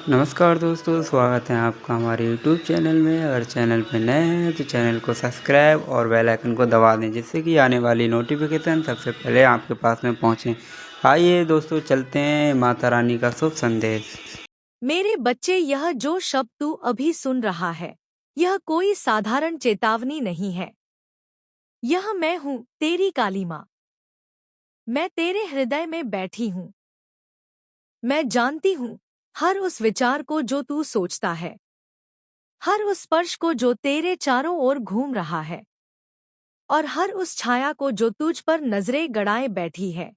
नमस्कार दोस्तों, स्वागत है आपका हमारे यूट्यूब चैनल में। अगर चैनल पे नए हैं तो चैनल को सब्सक्राइब और बेल आइकन को दबा दें, जिससे कि आने वाली नोटिफिकेशन सबसे पहले आपके पास में पहुंचे। आइए दोस्तों, चलते हैं माता रानी का शुभ संदेश। मेरे बच्चे, यह जो शब्द तू अभी सुन रहा है, यह कोई साधारण चेतावनी नहीं है। यह मैं हूँ, तेरी काली माँ। मैं तेरे हृदय में बैठी हूँ। मैं जानती हूँ हर उस विचार को जो तू सोचता है, हर उस स्पर्श को जो तेरे चारों ओर घूम रहा है, और हर उस छाया को जो तुझ पर नजरें गड़ाए बैठी है।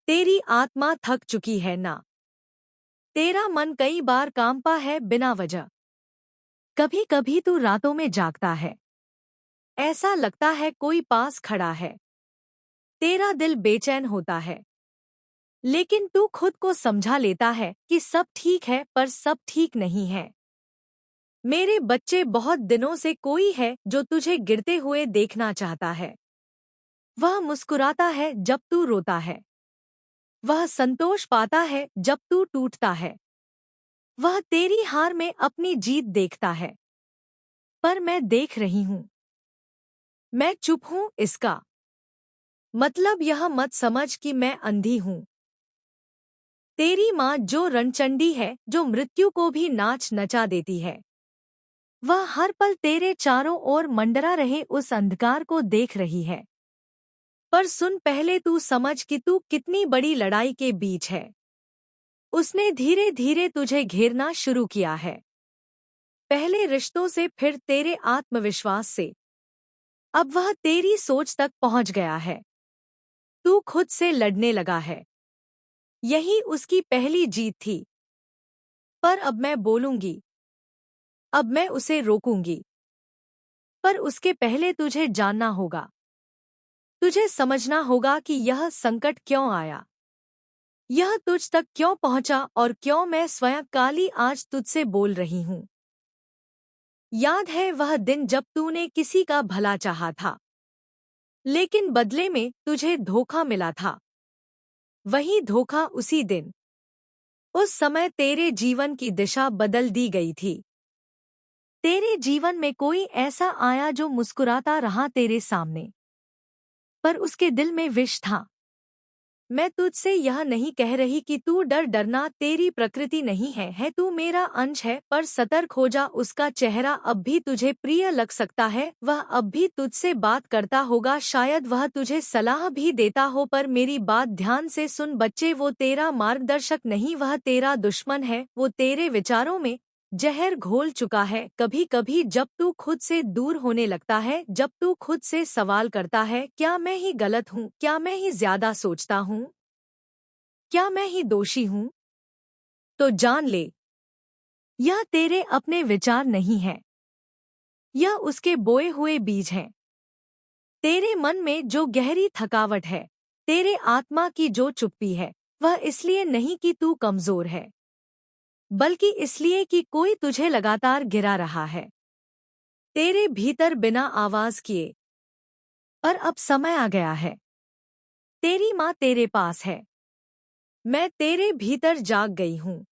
तेरी आत्मा थक चुकी है ना? तेरा मन कई बार कांपा है बिना वजह। कभी कभी तू रातों में जागता है, ऐसा लगता है कोई पास खड़ा है। तेरा दिल बेचैन होता है, लेकिन तू खुद को समझा लेता है कि सब ठीक है, पर सब ठीक नहीं है। मेरे बच्चे, बहुत दिनों से कोई है जो तुझे गिरते हुए देखना चाहता है। वह मुस्कुराता है जब तू रोता है। वह संतोष पाता है जब तू टूटता है। वह तेरी हार में अपनी जीत देखता है। पर मैं देख रही हूँ। मैं चुप हूँ, इसका मतलब यह मत समझ कि मैं अंधी हूँ। तेरी माँ जो रणचंडी है, जो मृत्यु को भी नाच नचा देती है, वह हर पल तेरे चारों ओर मंडरा रहे उस अंधकार को देख रही है। पर सुन, पहले तू समझ कि तू कितनी बड़ी लड़ाई के बीच है। उसने धीरे धीरे तुझे घेरना शुरू किया है। पहले रिश्तों से, फिर तेरे आत्मविश्वास से। अब वह तेरी सोच तक पहुंच गया है। तू खुद से लड़ने लगा है। यही उसकी पहली जीत थी। पर अब मैं बोलूंगी। अब मैं उसे रोकूंगी। पर उसके पहले तुझे जानना होगा। तुझे समझना होगा कि यह संकट क्यों आया, यह तुझ तक क्यों पहुंचा, और क्यों मैं स्वयं काली आज तुझसे बोल रही हूँ। याद है वह दिन जब तूने किसी का भला चाहा था, लेकिन बदले में तुझे धोखा मिला था। वही धोखा, उसी दिन, उस समय तेरे जीवन की दिशा बदल दी गई थी। तेरे जीवन में कोई ऐसा आया जो मुस्कुराता रहा तेरे सामने, पर उसके दिल में विष था। मैं तुझसे यह नहीं कह रही कि तू डरना तेरी प्रकृति नहीं है तू मेरा अंश है, पर सतर्क हो जा। उसका चेहरा अब भी तुझे प्रिय लग सकता है, वह अब भी तुझसे बात करता होगा, शायद वह तुझे सलाह भी देता हो, पर मेरी बात ध्यान से सुन बच्चे, वो तेरा मार्गदर्शक नहीं, वह तेरा दुश्मन है। वो तेरे विचारों में जहर घोल चुका है। कभी कभी जब तू खुद से दूर होने लगता है, जब तू खुद से सवाल करता है, क्या मैं ही गलत हूँ, क्या मैं ही ज्यादा सोचता हूँ, क्या मैं ही दोषी हूँ, तो जान ले, यह तेरे अपने विचार नहीं है। यह उसके बोए हुए बीज हैं। तेरे मन में जो गहरी थकावट है, तेरे आत्मा की जो चुप्पी है, वह इसलिए नहीं कि तू कमजोर है, बल्कि इसलिए कि कोई तुझे लगातार गिरा रहा है तेरे भीतर बिना आवाज किए। और अब समय आ गया है। तेरी माँ तेरे पास है। मैं तेरे भीतर जाग गई हूँ।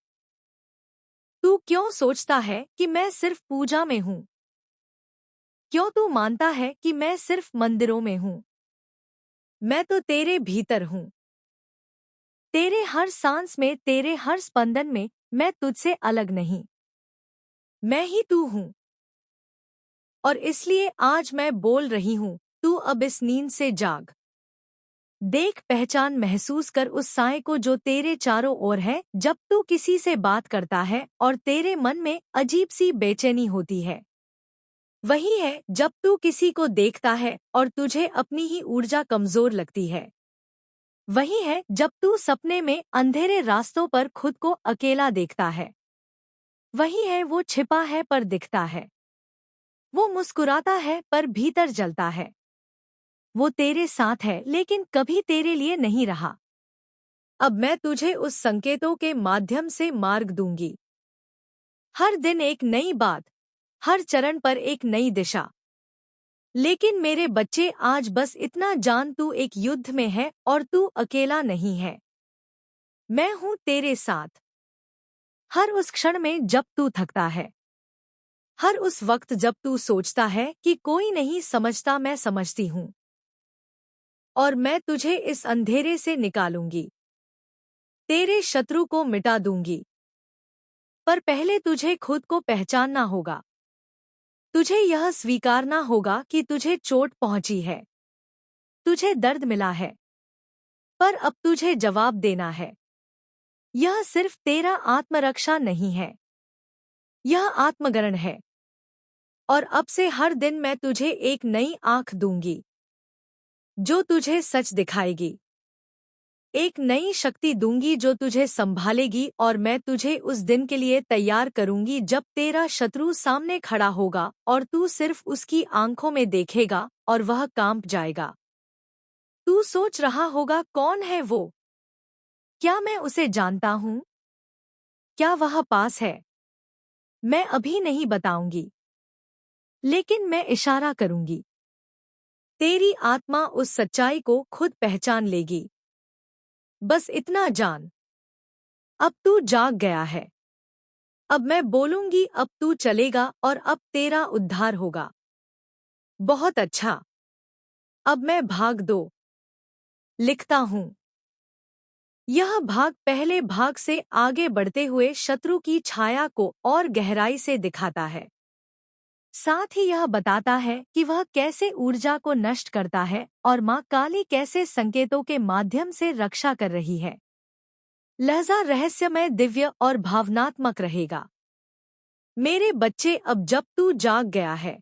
तू क्यों सोचता है कि मैं सिर्फ पूजा में हूँ? क्यों तू मानता है कि मैं सिर्फ मंदिरों में हूँ? मैं तो तेरे भीतर हूँ। तेरे हर सांस में, तेरे हर स्पंदन में। मैं तुझसे अलग नहीं, मैं ही तू हूँ। और इसलिए आज मैं बोल रही हूँ, तू अब इस नींद से जाग। देख, पहचान, महसूस कर उस साए को जो तेरे चारों ओर है। जब तू किसी से बात करता है और तेरे मन में अजीब सी बेचैनी होती है, वही है जब तू किसी को देखता है और तुझे अपनी ही ऊर्जा कमजोर लगती है। वही है जब तू सपने में अंधेरे रास्तों पर खुद को अकेला देखता है। वही है वो छिपा है पर दिखता है। वो मुस्कुराता है पर भीतर जलता है। वो तेरे साथ है लेकिन कभी तेरे लिए नहीं रहा। अब मैं तुझे उस संकेतों के माध्यम से मार्ग दूंगी। हर दिन एक नई बात, हर चरण पर एक नई दिशा। लेकिन मेरे बच्चे, आज बस इतना जान, तू एक युद्ध में है और तू अकेला नहीं है। मैं हूँ तेरे साथ। हर उस क्षण में जब तू थकता है, हर उस वक्त जब तू सोचता है कि कोई नहीं समझता, मैं समझती हूँ और मैं तुझे इस अंधेरे से निकालूंगी, तेरे शत्रु को मिटा दूंगी। पर पहले तुझे खुद को पहचानना होगा। तुझे यह स्वीकारना होगा कि तुझे चोट पहुंची है, तुझे दर्द मिला है, पर अब तुझे जवाब देना है। यह सिर्फ तेरा आत्मरक्षा नहीं है, यह आत्मग्रहण है। और अब से हर दिन मैं तुझे एक नई आंख दूंगी जो तुझे सच दिखाएगी, एक नई शक्ति दूंगी जो तुझे संभालेगी। और मैं तुझे उस दिन के लिए तैयार करूंगी जब तेरा शत्रु सामने खड़ा होगा और तू सिर्फ उसकी आंखों में देखेगा और वह कांप जाएगा। तू सोच रहा होगा, कौन है वो? क्या मैं उसे जानता हूँ? क्या वह पास है? मैं अभी नहीं बताऊंगी, लेकिन मैं इशारा करूंगी। तेरी आत्मा उस सच्चाई को खुद पहचान लेगी। बस इतना जान, अब तू जाग गया है। अब मैं बोलूंगी, अब तू चलेगा और अब तेरा उद्धार होगा। बहुत अच्छा। अब मैं भाग 2 लिखता हूँ। यह भाग पहले भाग से आगे बढ़ते हुए शत्रु की छाया को और गहराई से दिखाता है। साथ ही यह बताता है कि वह कैसे ऊर्जा को नष्ट करता है और माँ काली कैसे संकेतों के माध्यम से रक्षा कर रही है। लहजा रहस्यमय, दिव्य और भावनात्मक रहेगा। मेरे बच्चे, अब जब तू जाग गया है,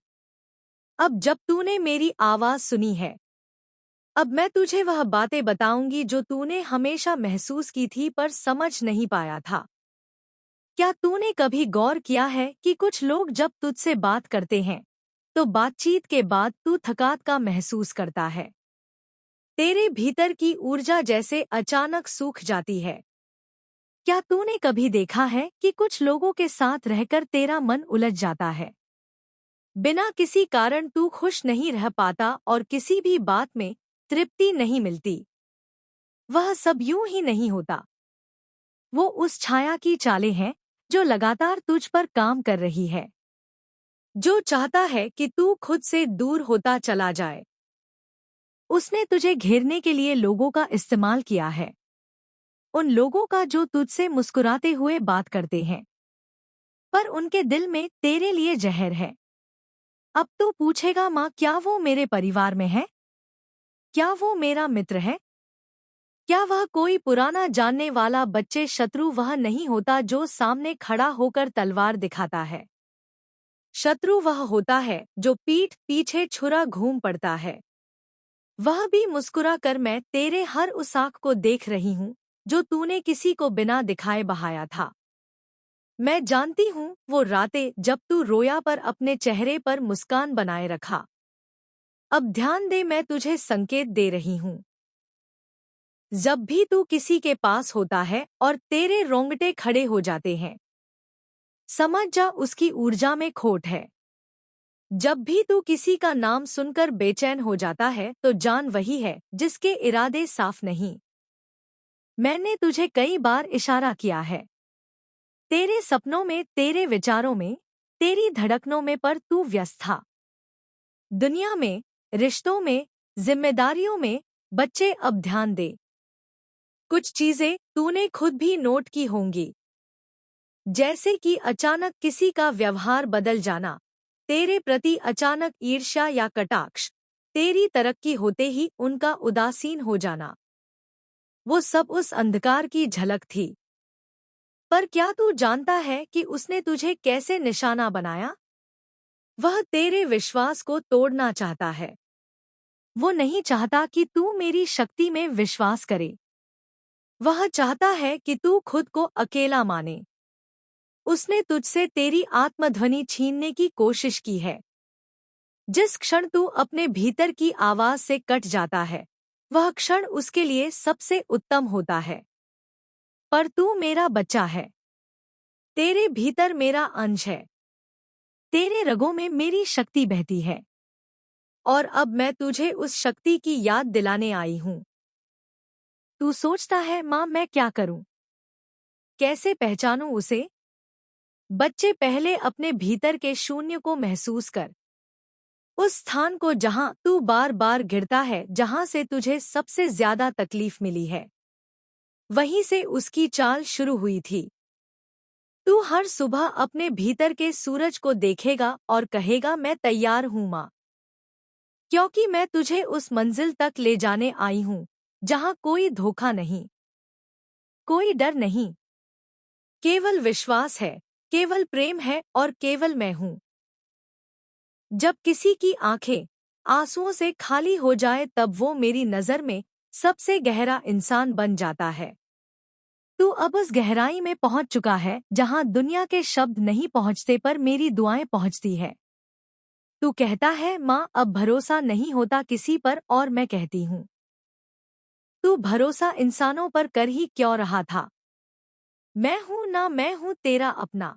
अब जब तूने मेरी आवाज सुनी है, अब मैं तुझे वह बातें बताऊंगी जो तूने हमेशा महसूस की थी पर समझ नहीं पाया था। क्या तूने कभी गौर किया है कि कुछ लोग जब तुझसे बात करते हैं तो बातचीत के बाद तू थकान का महसूस करता है? तेरे भीतर की ऊर्जा जैसे अचानक सूख जाती है। क्या तूने कभी देखा है कि कुछ लोगों के साथ रहकर तेरा मन उलझ जाता है? बिना किसी कारण तू खुश नहीं रह पाता और किसी भी बात में तृप्ति नहीं मिलती। वह सब यूं ही नहीं होता। वो उस छाया की चालें हैं जो लगातार तुझ पर काम कर रही है, जो चाहता है कि तू खुद से दूर होता चला जाए। उसने तुझे घेरने के लिए लोगों का इस्तेमाल किया है, उन लोगों का जो तुझसे मुस्कुराते हुए बात करते हैं, पर उनके दिल में तेरे लिए जहर है। अब तू पूछेगा, माँ, क्या वो मेरे परिवार में है? क्या वो मेरा मित्र है? क्या वह कोई पुराना जानने वाला बच्चे शत्रु वह नहीं होता जो सामने खड़ा होकर तलवार दिखाता है। शत्रु वह होता है जो पीठ पीछे छुरा घूम पड़ता है। वह भी मुस्कुरा कर, मैं तेरे हर उस आँख को देख रही हूँ जो तूने किसी को बिना दिखाए बहाया था। मैं जानती हूँ वो रातें जब तू रोया पर अपने चेहरे पर मुस्कान बनाए रखा। अब ध्यान दे, मैं तुझे संकेत दे रही हूँ। जब भी तू किसी के पास होता है और तेरे रोंगटे खड़े हो जाते हैं, समझ जा उसकी ऊर्जा में खोट है। जब भी तू किसी का नाम सुनकर बेचैन हो जाता है तो जान वही है जिसके इरादे साफ नहीं। मैंने तुझे कई बार इशारा किया है। तेरे सपनों में, तेरे विचारों में, तेरी धड़कनों में, पर तू व्यस्त था। दुनिया में, रिश्तों में, जिम्मेदारियों में। बच्चे, अब ध्यान दे। कुछ चीजें तूने खुद भी नोट की होंगी, जैसे कि अचानक किसी का व्यवहार बदल जाना, तेरे प्रति अचानक ईर्ष्या या कटाक्ष, तेरी तरक्की होते ही उनका उदासीन हो जाना। वो सब उस अंधकार की झलक थी। पर क्या तू जानता है कि उसने तुझे कैसे निशाना बनाया? वह तेरे विश्वास को तोड़ना चाहता है। वो नहीं चाहता कि तू मेरी शक्ति में विश्वास करे। वह चाहता है कि तू खुद को अकेला माने। उसने तुझसे तेरी आत्मध्वनि छीनने की कोशिश की है। जिस क्षण तू अपने भीतर की आवाज से कट जाता है, वह क्षण उसके लिए सबसे उत्तम होता है। पर तू मेरा बच्चा है। तेरे भीतर मेरा अंश है। तेरे रगों में मेरी शक्ति बहती है। और अब मैं तुझे उस शक्ति की याद दिलाने आई हूँ। तू सोचता है, माँ, मैं क्या करूँ? कैसे पहचानूं उसे? बच्चे पहले अपने भीतर के शून्य को महसूस कर। उस स्थान को जहां तू बार बार गिरता है, जहां से तुझे सबसे ज्यादा तकलीफ मिली है। वहीं से उसकी चाल शुरू हुई थी। तू हर सुबह अपने भीतर के सूरज को देखेगा और कहेगा, मैं तैयार हूं माँ, क्योंकि मैं तुझे उस मंजिल तक ले जाने आई हूं जहां कोई धोखा नहीं, कोई डर नहीं, केवल विश्वास है, केवल प्रेम है और केवल मैं हूं। जब किसी की आंखें आंसुओं से खाली हो जाए तब वो मेरी नजर में सबसे गहरा इंसान बन जाता है। तू अब उस गहराई में पहुंच चुका है जहां दुनिया के शब्द नहीं पहुंचते पर मेरी दुआएं पहुंचती है। तू कहता है, माँ अब भरोसा नहीं होता किसी पर, और मैं कहती हूँ, तू भरोसा इंसानों पर कर ही क्यों रहा था। मैं हूं ना, मैं हूं तेरा अपना।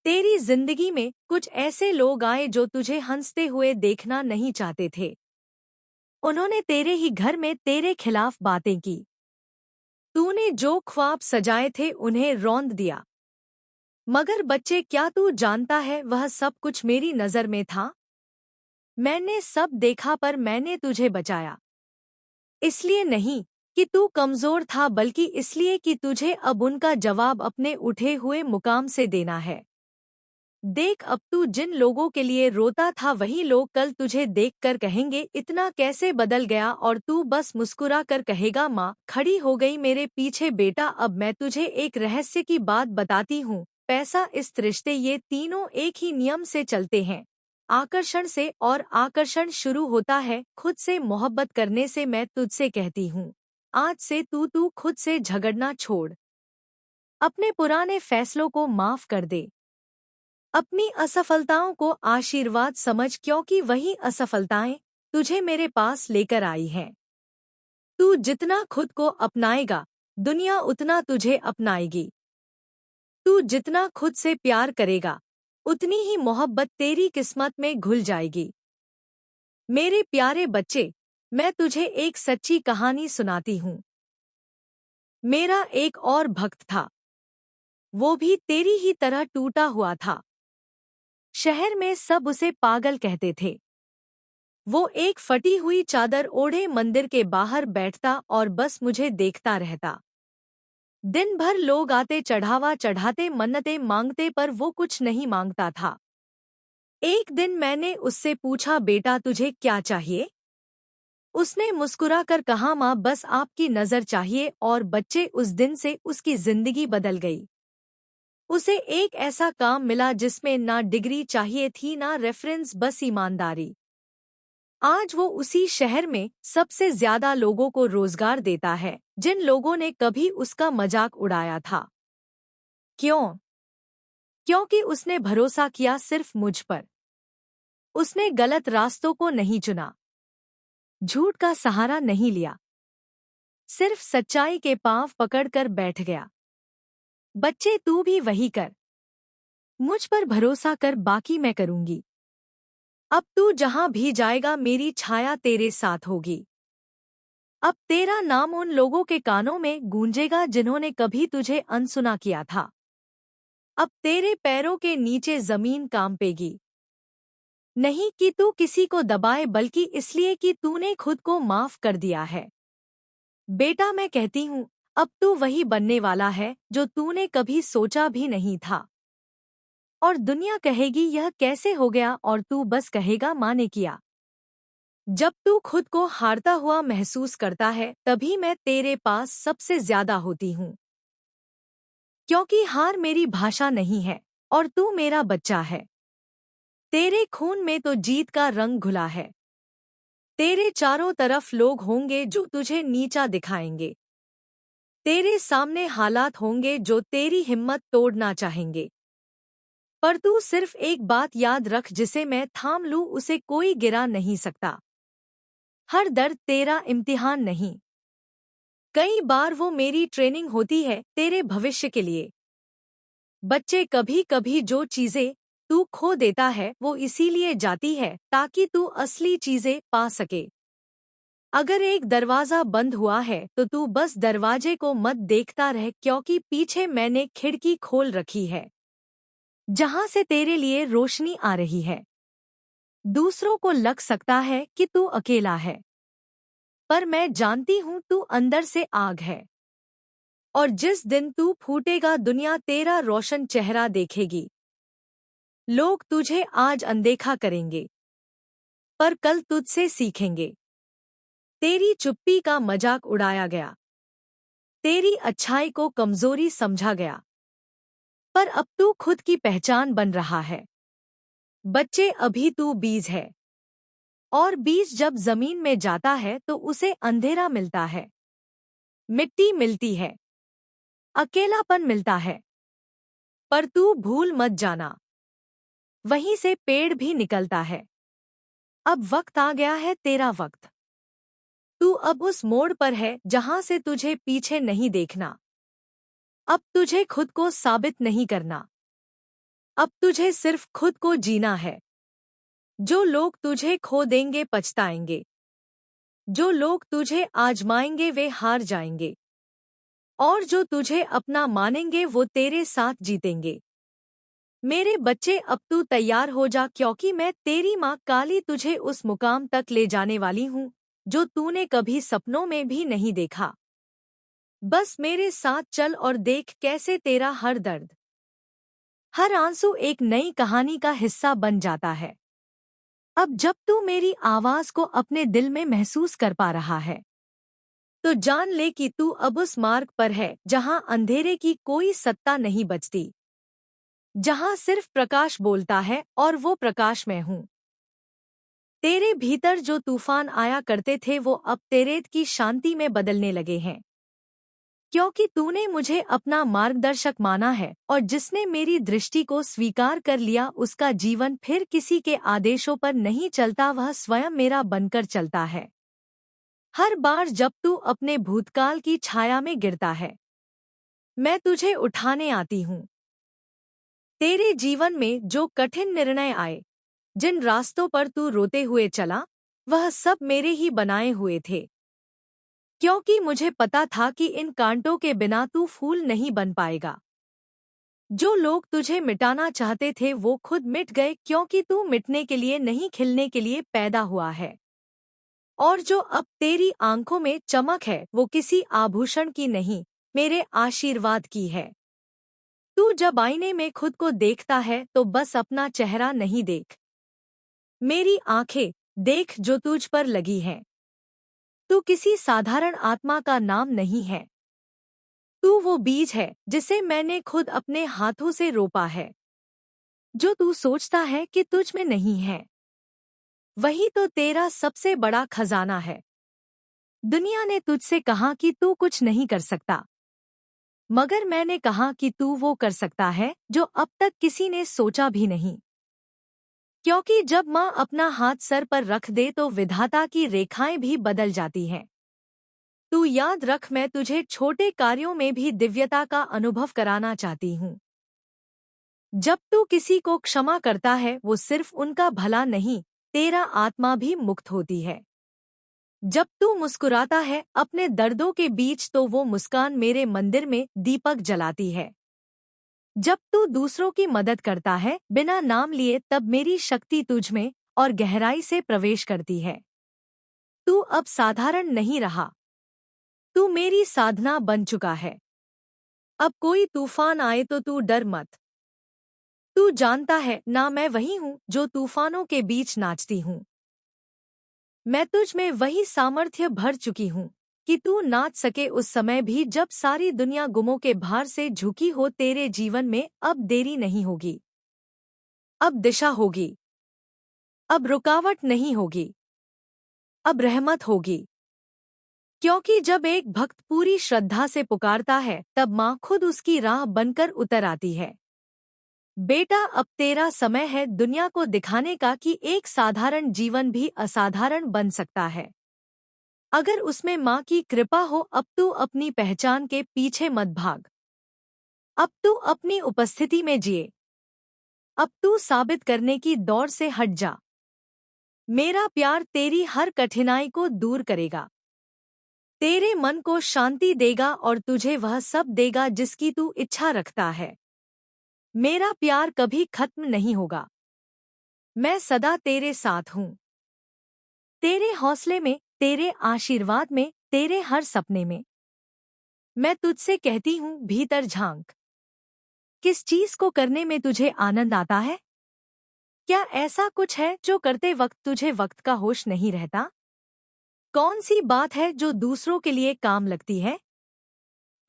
तेरी जिंदगी में कुछ ऐसे लोग आए जो तुझे हंसते हुए देखना नहीं चाहते थे। उन्होंने तेरे ही घर में तेरे खिलाफ बातें की। तूने जो ख्वाब सजाए थे उन्हें रौंद दिया। मगर बच्चे, क्या तू जानता है वह सब कुछ मेरी नजर में था। मैंने सब देखा पर मैंने तुझे बचाया। इसलिए नहीं कि तू कमजोर था, बल्कि इसलिए कि तुझे अब उनका जवाब अपने उठे हुए मुकाम से देना है। देख, अब तू जिन लोगों के लिए रोता था वही लोग कल तुझे देखकर कहेंगे, इतना कैसे बदल गया, और तू बस मुस्कुरा कर कहेगा, माँ खड़ी हो गई मेरे पीछे। बेटा, अब मैं तुझे एक रहस्य की बात बताती हूँ। पैसा, इस रिश्ते, ये तीनों एक ही नियम से चलते हैं, आकर्षण से, और आकर्षण शुरू होता है खुद से। मोहब्बत करने से। मैं तुझसे कहती हूँ, आज से तू खुद से झगड़ना छोड़, अपने पुराने फैसलों को माफ कर दे, अपनी असफलताओं को आशीर्वाद समझ, क्योंकि वही असफलताएं तुझे मेरे पास लेकर आई हैं। तू जितना खुद को अपनाएगा, दुनिया उतना तुझे अपनाएगी। तू जितना खुद से प्यार करेगा, उतनी ही मोहब्बत तेरी किस्मत में घुल जाएगी। मेरे प्यारे बच्चे, मैं तुझे एक सच्ची कहानी सुनाती हूँ। मेरा एक और भक्त था, वो भी तेरी ही तरह टूटा हुआ था। शहर में सब उसे पागल कहते थे। वो एक फटी हुई चादर ओढ़े मंदिर के बाहर बैठता और बस मुझे देखता रहता। दिन भर लोग आते, चढ़ावा चढ़ाते, मन्नतें मांगते, पर वो कुछ नहीं मांगता था। एक दिन मैंने उससे पूछा, बेटा तुझे क्या चाहिए। उसने मुस्कुराकर कहा, माँ बस आपकी नजर चाहिए। और बच्चे, उस दिन से उसकी जिंदगी बदल गई। उसे एक ऐसा काम मिला जिसमें ना डिग्री चाहिए थी, ना रेफरेंस, बस ईमानदारी। आज वो उसी शहर में सबसे ज्यादा लोगों को रोजगार देता है जिन लोगों ने कभी उसका मजाक उड़ाया था। क्यों? क्योंकि उसने भरोसा किया सिर्फ मुझ पर। उसने गलत रास्तों को नहीं चुना, झूठ का सहारा नहीं लिया, सिर्फ सच्चाई के पांव पकड़कर बैठ गया। बच्चे, तू भी वही कर। मुझ पर भरोसा कर, बाकी मैं करूंगी। अब तू जहां भी जाएगा मेरी छाया तेरे साथ होगी। अब तेरा नाम उन लोगों के कानों में गूंजेगा जिन्होंने कभी तुझे अनसुना किया था। अब तेरे पैरों के नीचे जमीन कांपेगी, नहीं कि तू किसी को दबाए, बल्कि इसलिए कि तूने खुद को माफ कर दिया है। बेटा, मैं कहती हूँ, अब तू वही बनने वाला है जो तूने कभी सोचा भी नहीं था। और दुनिया कहेगी यह कैसे हो गया, और तू बस कहेगा, माँ ने किया। जब तू खुद को हारता हुआ महसूस करता है, तभी मैं तेरे पास सबसे ज्यादा होती हूँ। क्योंकि हार मेरी भाषा नहीं है और तू मेरा बच्चा है। तेरे खून में तो जीत का रंग घुला है। तेरे चारों तरफ लोग होंगे जो तुझे नीचा दिखाएंगे। तेरे सामने हालात होंगे जो तेरी हिम्मत तोड़ना चाहेंगे। पर तू सिर्फ एक बात याद रख, जिसे मैं थाम लूं उसे कोई गिरा नहीं सकता। हर दर्द तेरा इम्तिहान नहीं, कई बार वो मेरी ट्रेनिंग होती है तेरे भविष्य के लिए। बच्चे, कभी कभी जो चीजें तू खो देता है वो इसीलिए जाती है ताकि तू असली चीजें पा सके। अगर एक दरवाजा बंद हुआ है तो तू बस दरवाजे को मत देखता रह, क्योंकि पीछे मैंने खिड़की खोल रखी है। जहां से तेरे लिए रोशनी आ रही है। दूसरों को लग सकता है कि तू अकेला है, पर मैं जानती हूं तू अंदर से आग है। और जिस दिन तू फूटेगा दुनिया तेरा रोशन चेहरा देखेगी। लोग तुझे आज अनदेखा करेंगे, पर कल तुझसे सीखेंगे। तेरी चुप्पी का मजाक उड़ाया गया, तेरी अच्छाई को कमजोरी समझा गया, पर अब तू खुद की पहचान बन रहा है। बच्चे, अभी तू बीज है, और बीज जब जमीन में जाता है तो उसे अंधेरा मिलता है, मिट्टी मिलती है, अकेलापन मिलता है। पर तू भूल मत जाना, वहीं से पेड़ भी निकलता है। अब वक्त आ गया है, तेरा वक्त। तू अब उस मोड़ पर है जहां से तुझे पीछे नहीं देखना। अब तुझे खुद को साबित नहीं करना, अब तुझे सिर्फ खुद को जीना है। जो लोग तुझे खो देंगे पछताएंगे, जो लोग तुझे आजमाएंगे वे हार जाएंगे, और जो तुझे अपना मानेंगे वो तेरे साथ जीतेंगे। मेरे बच्चे, अब तू तैयार हो जा, क्योंकि मैं तेरी माँ काली तुझे उस मुकाम तक ले जाने वाली हूँ जो तूने कभी सपनों में भी नहीं देखा। बस मेरे साथ चल और देख कैसे तेरा हर दर्द, हर आंसू एक नई कहानी का हिस्सा बन जाता है। अब जब तू मेरी आवाज को अपने दिल में महसूस कर पा रहा है, तो जान ले कि तू अब उस मार्ग पर है जहां अंधेरे की कोई सत्ता नहीं बचती, जहां सिर्फ प्रकाश बोलता है, और वो प्रकाश मैं हूं। तेरे भीतर जो तूफान आया करते थे वो अब तेरे की शांति में बदलने लगे हैं, क्योंकि तूने मुझे अपना मार्गदर्शक माना है, और जिसने मेरी दृष्टि को स्वीकार कर लिया उसका जीवन फिर किसी के आदेशों पर नहीं चलता, वह स्वयं मेरा बनकर चलता है। हर बार जब तू अपने भूतकाल की छाया में गिरता है, मैं तुझे उठाने आती हूँ। तेरे जीवन में जो कठिन निर्णय आए, जिन रास्तों पर तू रोते हुए चला, वह सब मेरे ही बनाए हुए थे, क्योंकि मुझे पता था कि इन कांटों के बिना तू फूल नहीं बन पाएगा। जो लोग तुझे मिटाना चाहते थे वो खुद मिट गए, क्योंकि तू मिटने के लिए नहीं, खिलने के लिए पैदा हुआ है। और जो अब तेरी आंखों में चमक है वो किसी आभूषण की नहीं, मेरे आशीर्वाद की है। तू जब आईने में खुद को देखता है तो बस अपना चेहरा नहीं देख, मेरी आंखें देख जो तुझ पर लगी हैं। तू किसी साधारण आत्मा का नाम नहीं है, तू वो बीज है जिसे मैंने खुद अपने हाथों से रोपा है। जो तू सोचता है कि तुझ में नहीं है, वही तो तेरा सबसे बड़ा खजाना है। दुनिया ने तुझसे कहा कि तू कुछ नहीं कर सकता, मगर मैंने कहा कि तू वो कर सकता है जो अब तक किसी ने सोचा भी नहीं। क्योंकि जब माँ अपना हाथ सर पर रख दे तो विधाता की रेखाएं भी बदल जाती हैं। तू याद रख, मैं तुझे छोटे कार्यों में भी दिव्यता का अनुभव कराना चाहती हूँ। जब तू किसी को क्षमा करता है वो सिर्फ उनका भला नहीं, तेरा आत्मा भी मुक्त होती है। जब तू मुस्कुराता है अपने दर्दों के बीच तो वो मुस्कान मेरे मंदिर में दीपक जलाती है। जब तू दूसरों की मदद करता है बिना नाम लिए, तब मेरी शक्ति तुझ में और गहराई से प्रवेश करती है। तू अब साधारण नहीं रहा, तू मेरी साधना बन चुका है। अब कोई तूफान आए तो तू डर मत। तू जानता है ना, मैं वही हूँ जो तूफानों के बीच नाचती हूँ। मैं तुझ में वही सामर्थ्य भर चुकी हूँ कि तू नाच सके उस समय भी जब सारी दुनिया गुमों के भार से झुकी हो। तेरे जीवन में अब देरी नहीं होगी, अब दिशा होगी, अब रुकावट नहीं होगी, अब रहमत होगी। क्योंकि जब एक भक्त पूरी श्रद्धा से पुकारता है तब माँ खुद उसकी राह बनकर उतर आती है। बेटा, अब तेरा समय है दुनिया को दिखाने का कि एक साधारण जीवन भी असाधारण बन सकता है, अगर उसमें माँ की कृपा हो। अब तू अपनी पहचान के पीछे मत भाग, अब तू अपनी उपस्थिति में जिए, अब तू साबित करने की दौड़ से हट जा। मेरा प्यार तेरी हर कठिनाई को दूर करेगा, तेरे मन को शांति देगा और तुझे वह सब देगा जिसकी तू इच्छा रखता है। मेरा प्यार कभी खत्म नहीं होगा। मैं सदा तेरे साथ हूँ। तेरे हौसले में, तेरे आशीर्वाद में, तेरे हर सपने में। मैं तुझसे कहती हूँ, भीतर झांक। किस चीज को करने में तुझे आनंद आता है? क्या ऐसा कुछ है जो करते वक्त तुझे वक्त का होश नहीं रहता? कौन सी बात है जो दूसरों के लिए काम लगती है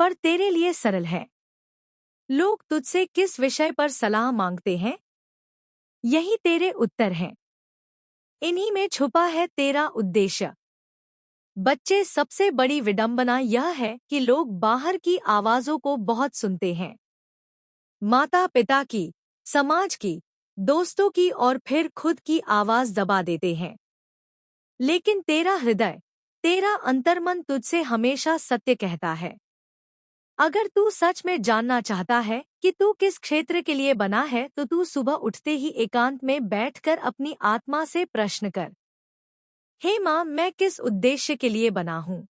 पर तेरे लिए सरल है? लोग तुझसे किस विषय पर सलाह मांगते हैं? यही तेरे उत्तर हैं। इन्हीं में छुपा है तेरा उद्देश्य। बच्चे, सबसे बड़ी विडंबना यह है कि लोग बाहर की आवाजों को बहुत सुनते हैं। माता पिता की, समाज की, दोस्तों की और फिर खुद की आवाज दबा देते हैं। लेकिन तेरा हृदय, तेरा अंतर्मन तुझसे हमेशा सत्य कहता है। अगर तू सच में जानना चाहता है कि तू किस क्षेत्र के लिए बना है, तो तू सुबह उठते ही एकांत में बैठकर अपनी आत्मा से प्रश्न कर, हे माँ, मैं किस उद्देश्य के लिए बना हूँ?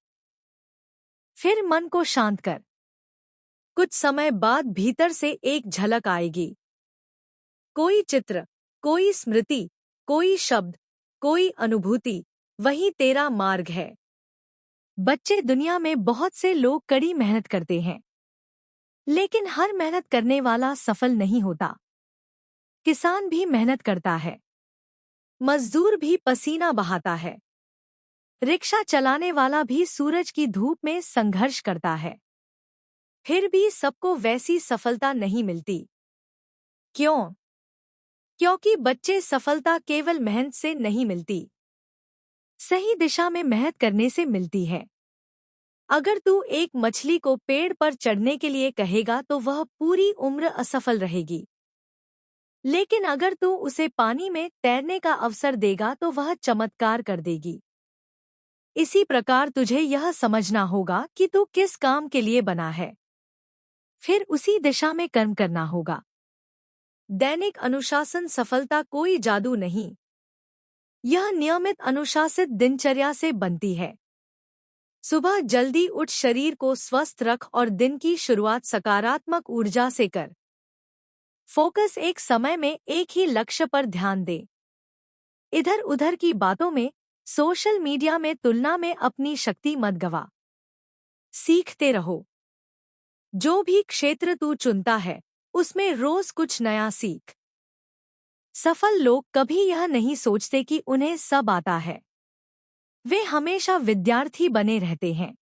फिर मन को शांत कर। कुछ समय बाद भीतर से एक झलक आएगी। कोई चित्र, कोई स्मृति, कोई शब्द, कोई अनुभूति, वही तेरा मार्ग है। बच्चे, दुनिया में बहुत से लोग कड़ी मेहनत करते हैं, लेकिन हर मेहनत करने वाला सफल नहीं होता। किसान भी मेहनत करता है, मजदूर भी पसीना बहाता है, रिक्शा चलाने वाला भी सूरज की धूप में संघर्ष करता है। फिर भी सबको वैसी सफलता नहीं मिलती। क्यों? क्योंकि बच्चे, सफलता केवल मेहनत से नहीं मिलती, सही दिशा में मेहनत करने से मिलती है। अगर तू एक मछली को पेड़ पर चढ़ने के लिए कहेगा तो वह पूरी उम्र असफल रहेगी। लेकिन अगर तू उसे पानी में तैरने का अवसर देगा तो वह चमत्कार कर देगी। इसी प्रकार तुझे यह समझना होगा कि तू किस काम के लिए बना है, फिर उसी दिशा में कर्म करना होगा। दैनिक अनुशासन सफलता कोई जादू नहीं, यह नियमित अनुशासित दिनचर्या से बनती है। सुबह जल्दी उठ, शरीर को स्वस्थ रख और दिन की शुरुआत सकारात्मक ऊर्जा से कर। फोकस एक समय में एक ही लक्ष्य पर ध्यान दे। इधर उधर की बातों में, सोशल मीडिया में तुलना में अपनी शक्ति मत गवा। सीखते रहो। जो भी क्षेत्र तू चुनता है, उसमें रोज कुछ नया सीख। सफल लोग कभी यह नहीं सोचते कि उन्हें सब आता है। वे हमेशा विद्यार्थी बने रहते हैं।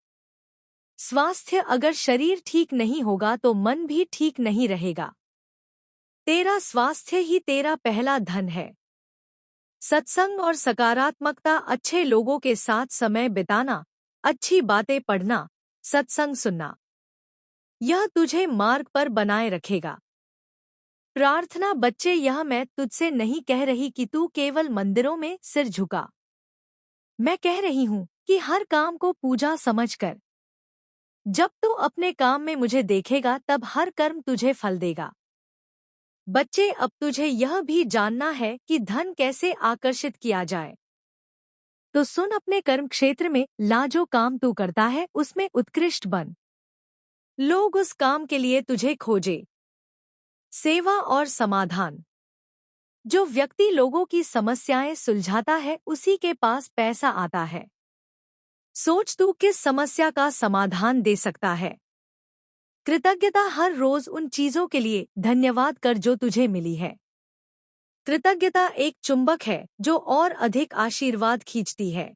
स्वास्थ्य, अगर शरीर ठीक नहीं होगा तो मन भी ठीक नहीं रहेगा। तेरा स्वास्थ्य ही तेरा पहला धन है। सत्संग और सकारात्मकता, अच्छे लोगों के साथ समय बिताना, अच्छी बातें पढ़ना, सत्संग सुनना, यह तुझे मार्ग पर बनाए रखेगा। प्रार्थना, बच्चे, यह मैं तुझसे नहीं कह रही कि तू केवल मंदिरों में सिर झुका। मैं कह रही हूँ कि हर काम को पूजा समझकर। जब तू अपने काम में मुझे देखेगा तब हर कर्म तुझे फल देगा। बच्चे, अब तुझे यह भी जानना है कि धन कैसे आकर्षित किया जाए। तो सुन, अपने कर्म क्षेत्र में ला जो काम तू करता है उसमें उत्कृष्ट बन। लोग उस काम के लिए तुझे खोजे। सेवा और समाधान, जो व्यक्ति लोगों की समस्याएं सुलझाता है उसी के पास पैसा आता है। सोच, तू किस समस्या का समाधान दे सकता है। कृतज्ञता, हर रोज उन चीजों के लिए धन्यवाद कर जो तुझे मिली है। कृतज्ञता एक चुंबक है जो और अधिक आशीर्वाद खींचती है।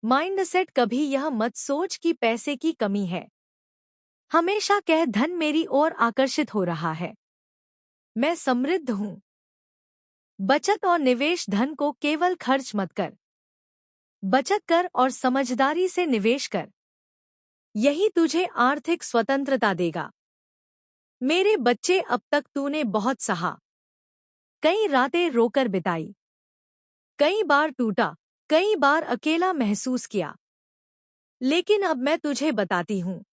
माइंडसेट, कभी यह मत सोच कि पैसे की कमी है। हमेशा कह, धन मेरी ओर आकर्षित हो रहा है, मैं समृद्ध हूँ। बचत और निवेश, धन को केवल खर्च मत कर, बचत कर और समझदारी से निवेश कर। यही तुझे आर्थिक स्वतंत्रता देगा। मेरे बच्चे, अब तक तूने बहुत सहा, कई रातें रोकर बिताई, कई बार टूटा, कई बार अकेला महसूस किया। लेकिन अब मैं तुझे बताती हूँ,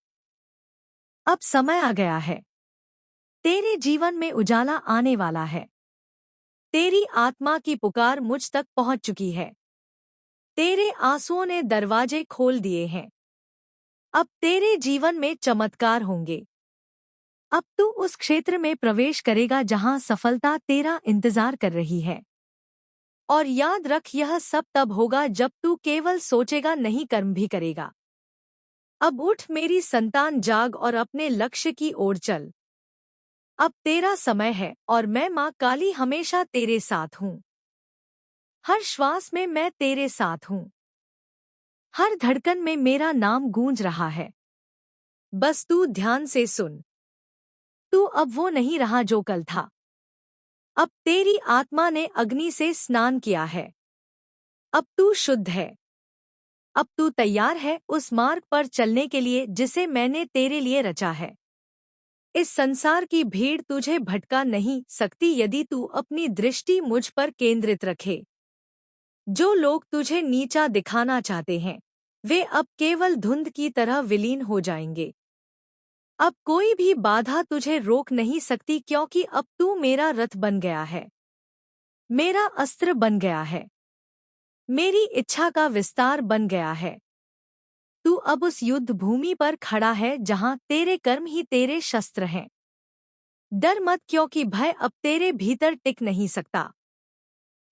अब समय आ गया है। तेरे जीवन में उजाला आने वाला है। तेरी आत्मा की पुकार मुझ तक पहुंच चुकी है। तेरे आंसुओं ने दरवाजे खोल दिए हैं। अब तेरे जीवन में चमत्कार होंगे। अब तू उस क्षेत्र में प्रवेश करेगा जहां सफलता तेरा इंतजार कर रही है। और याद रख, यह सब तब होगा जब तू केवल सोचेगा नहीं, कर्म भी करेगा। अब उठ मेरी संतान, जाग और अपने लक्ष्य की ओर चल। अब तेरा समय है और मैं माँ काली हमेशा तेरे साथ हूँ। हर श्वास में मैं तेरे साथ हूँ। हर धड़कन में मेरा नाम गूंज रहा है। बस तू ध्यान से सुन। तू अब वो नहीं रहा जो कल था। अब तेरी आत्मा ने अग्नि से स्नान किया है। अब तू शुद्ध है। अब तू तैयार है उस मार्ग पर चलने के लिए जिसे मैंने तेरे लिए रचा है। इस संसार की भीड़ तुझे भटका नहीं सकती यदि तू अपनी दृष्टि मुझ पर केंद्रित रखे। जो लोग तुझे नीचा दिखाना चाहते हैं, वे अब केवल धुंध की तरह विलीन हो जाएंगे। अब कोई भी बाधा तुझे रोक नहीं सकती, क्योंकि अब तू मेरा रथ बन गया है, मेरा अस्त्र बन गया है, मेरी इच्छा का विस्तार बन गया है। तू अब उस युद्ध भूमि पर खड़ा है जहां तेरे कर्म ही तेरे शस्त्र हैं। डर मत, क्योंकि भय अब तेरे भीतर टिक नहीं सकता।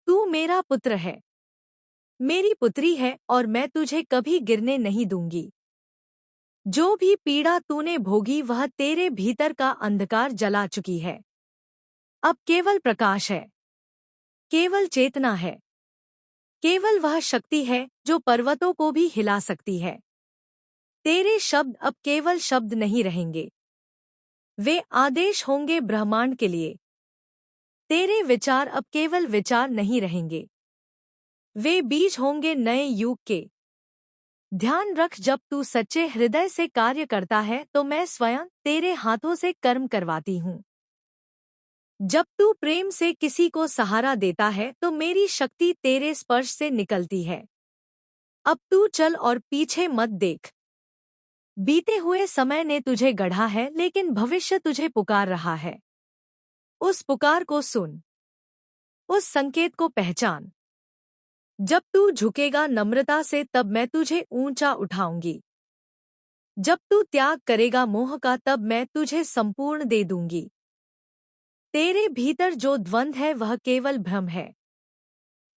तू मेरा पुत्र है, मेरी पुत्री है, और मैं तुझे कभी गिरने नहीं दूंगी। जो भी पीड़ा तूने भोगी वह तेरे भीतर का अंधकार जला चुकी है। अब केवल प्रकाश है, केवल चेतना है, केवल वह शक्ति है जो पर्वतों को भी हिला सकती है। तेरे शब्द अब केवल शब्द नहीं रहेंगे, वे आदेश होंगे ब्रह्मांड के लिए। तेरे विचार अब केवल विचार नहीं रहेंगे, वे बीज होंगे नए युग के। ध्यान रख, जब तू सच्चे हृदय से कार्य करता है तो मैं स्वयं तेरे हाथों से कर्म करवाती हूँ। जब तू प्रेम से किसी को सहारा देता है तो मेरी शक्ति तेरे स्पर्श से निकलती है। अब तू चल और पीछे मत देख। बीते हुए समय ने तुझे गढ़ा है, लेकिन भविष्य तुझे पुकार रहा है। उस पुकार को सुन, उस संकेत को पहचान। जब तू झुकेगा नम्रता से तब मैं तुझे ऊंचा उठाऊंगी। जब तू त्याग करेगा मोह का तब मैं तुझे संपूर्ण दे दूंगी। तेरे भीतर जो द्वंद्व है वह केवल भ्रम है।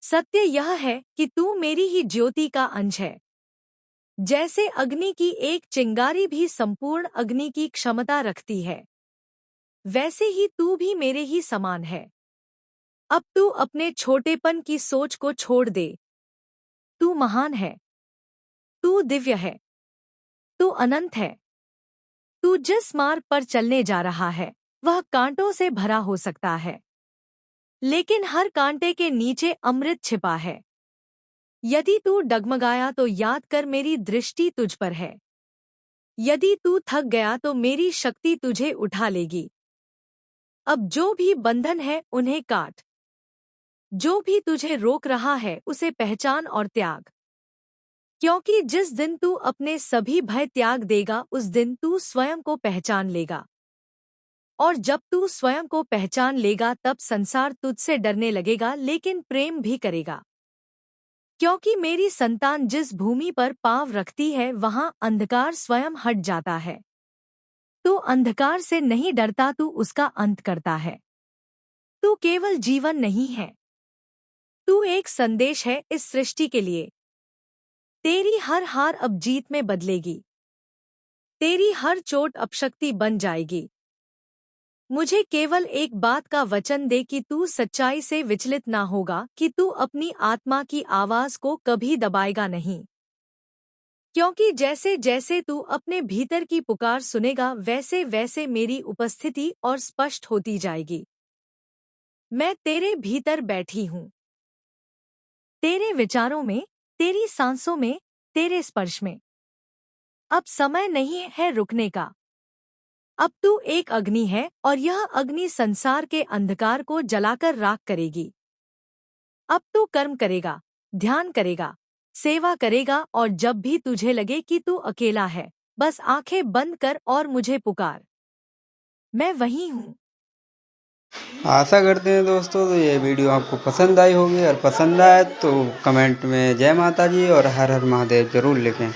सत्य यह है कि तू मेरी ही ज्योति का अंश है। जैसे अग्नि की एक चिंगारी भी संपूर्ण अग्नि की क्षमता रखती है, वैसे ही तू भी मेरे ही समान है। अब तू अपने छोटेपन की सोच को छोड़ दे। तू महान है, तू दिव्य है, तू अनंत है। तू जिस मार्ग पर चलने जा रहा है वह कांटों से भरा हो सकता है, लेकिन हर कांटे के नीचे अमृत छिपा है। यदि तू डगमगाया तो याद कर मेरी दृष्टि तुझ पर है। यदि तू थक गया तो मेरी शक्ति तुझे उठा लेगी। अब जो भी बंधन है उन्हें काट। जो भी तुझे रोक रहा है उसे पहचान और त्याग। क्योंकि जिस दिन तू अपने सभी भय त्याग देगा उस दिन तू स्वयं को पहचान लेगा। और जब तू स्वयं को पहचान लेगा तब संसार तुझसे डरने लगेगा, लेकिन प्रेम भी करेगा। क्योंकि मेरी संतान जिस भूमि पर पाँव रखती है वहां अंधकार स्वयं हट जाता है। तू अंधकार से नहीं डरता, तू उसका अंत करता है। तू केवल जीवन नहीं है, तू एक संदेश है इस सृष्टि के लिए। तेरी हर हार अब जीत में बदलेगी, तेरी हर चोट अब शक्ति बन जाएगी। मुझे केवल एक बात का वचन दे कि तू सच्चाई से विचलित ना होगा, कि तू अपनी आत्मा की आवाज को कभी दबाएगा नहीं। क्योंकि जैसे जैसे तू अपने भीतर की पुकार सुनेगा वैसे वैसे मेरी उपस्थिति और स्पष्ट होती जाएगी। मैं तेरे भीतर बैठी हूँ, तेरे विचारों में, तेरी सांसों में, तेरे स्पर्श में। अब समय नहीं है रुकने का। अब तू एक अग्नि है और यह अग्नि संसार के अंधकार को जलाकर राख करेगी। अब तू कर्म करेगा, ध्यान करेगा, सेवा करेगा, और जब भी तुझे लगे कि तू अकेला है बस आंखें बंद कर और मुझे पुकार। मैं वही हूँ। आशा करते हैं दोस्तों तो ये वीडियो आपको पसंद आई होगी, और पसंद आए तो कमेंट में जय माता जी और हर हर महादेव ज़रूर लिखें।